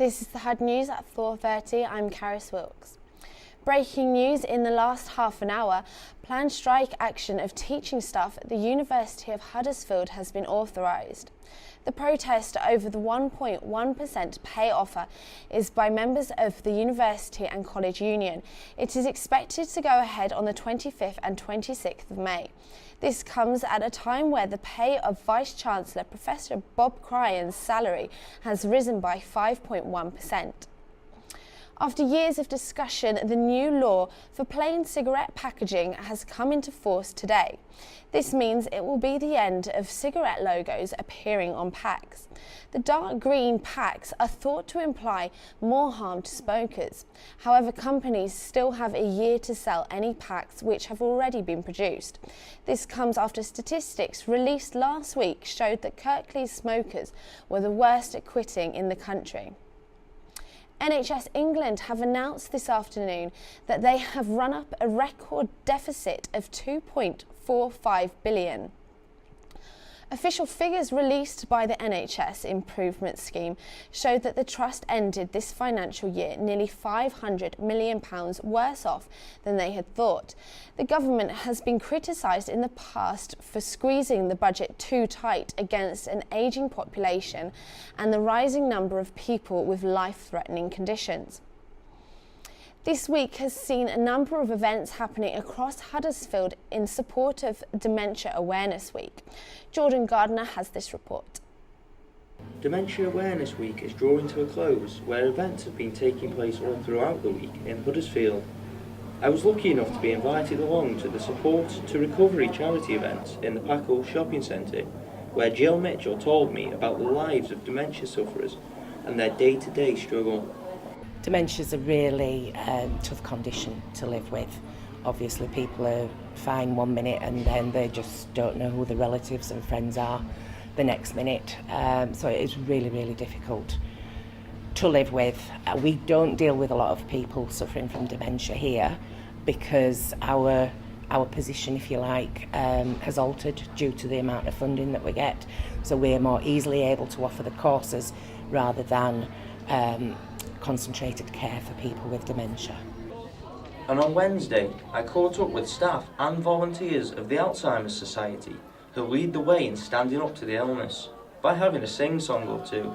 This is the HUD News at 4:30. I'm Caris Wilkes. Breaking news in the last half an hour, planned strike action of teaching staff at the University of Huddersfield has been authorised. The protest over the 1.1% pay offer is by members of the University and College Union. It is expected to go ahead on the 25th and 26th of May. This comes at a time where the pay of Vice-Chancellor Professor Bob Cryan's salary has risen by 5.1%. After years of discussion, the new law for plain cigarette packaging has come into force today. This means it will be the end of cigarette logos appearing on packs. The dark green packs are thought to imply more harm to smokers. However, companies still have a year to sell any packs which have already been produced. This comes after statistics released last week showed that Kirklees smokers were the worst at quitting in the country. NHS England have announced this afternoon that they have run up a record deficit of £2.45 billion. Official figures released by the NHS Improvement Scheme showed that the Trust ended this financial year nearly £500 million worse off than they had thought. The government has been criticised in the past for squeezing the budget too tight against an ageing population and the rising number of people with life-threatening conditions. This week has seen a number of events happening across Huddersfield in support of Dementia Awareness Week. Jordan Gardner has this report. Dementia Awareness Week is drawing to a close, where events have been taking place all throughout the week in Huddersfield. I was lucky enough to be invited along to the Support to Recovery charity events in the Packle Shopping Centre, where Jill Mitchell told me about the lives of dementia sufferers and their day-to-day struggle. Dementia is a really tough condition to live with. Obviously people are fine one minute and then they just don't know who the relatives and friends are the next minute. So it is really, really difficult to live with. We don't deal with a lot of people suffering from dementia here because our position, if you like, has altered due to the amount of funding that we get. So we're more easily able to offer the courses rather than concentrated care for people with dementia. And on Wednesday, I caught up with staff and volunteers of the Alzheimer's Society who lead the way in standing up to the illness by having a sing-song or two.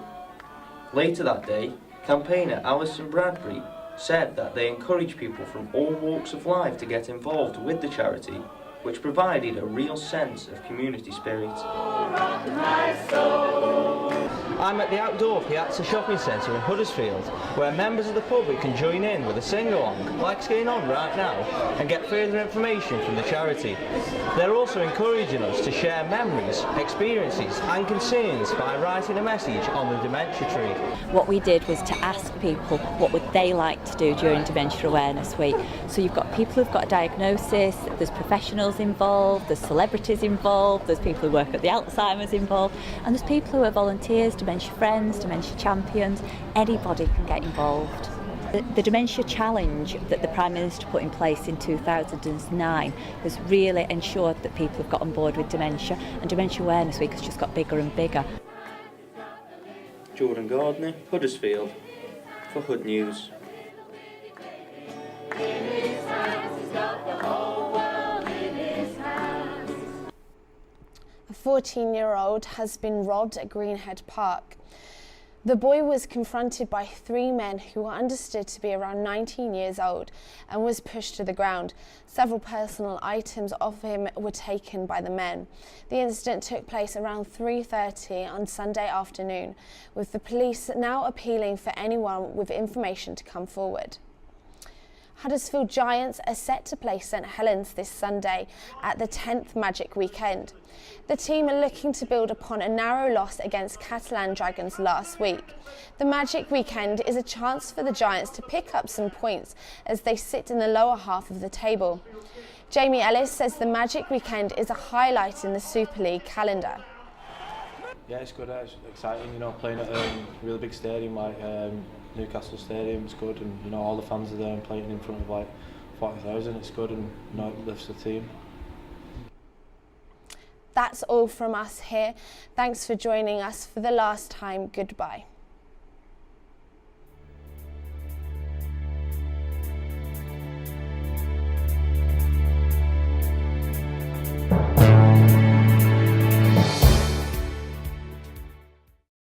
Later that day, campaigner Alison Bradbury said that they encourage people from all walks of life to get involved with the charity, which provided a real sense of community spirit. I'm at the outdoor Piazza Shopping Centre in Huddersfield, where members of the public can join in with a sing-along, like's going on right now, and get further information from the charity. They're also encouraging us to share memories, experiences and concerns by writing a message on the dementia tree. What we did was to ask people what would they like to do during Dementia Awareness Week. So you've got people who've got a diagnosis, there's professionals involved, there's celebrities involved, there's people who work at the Alzheimer's involved, and there's people who are volunteers, dementia friends, dementia champions. Anybody can get involved. The Dementia Challenge that the Prime Minister put in place in 2009 has really ensured that people have got on board with dementia, and Dementia Awareness Week has just got bigger and bigger. Jordan Gardner, Huddersfield, for HUD News. A 14-year-old has been robbed at Greenhead Park. The boy was confronted by three men who were understood to be around 19 years old and was pushed to the ground. Several personal items of him were taken by the men. The incident took place around 3:30 on Sunday afternoon, with the police now appealing for anyone with information to come forward. Huddersfield Giants are set to play St Helens this Sunday at the 10th Magic Weekend. The team are looking to build upon a narrow loss against Catalan Dragons last week. The Magic Weekend is a chance for the Giants to pick up some points as they sit in the lower half of the table. Jamie Ellis says the Magic Weekend is a highlight in the Super League calendar. Yeah, it's good. It's exciting, playing at a really big stadium like Newcastle Stadium. It's good, and all the fans are there and playing in front of like 40,000. It's good, and it lifts the team. That's all from us here. Thanks for joining us for the last time. Goodbye.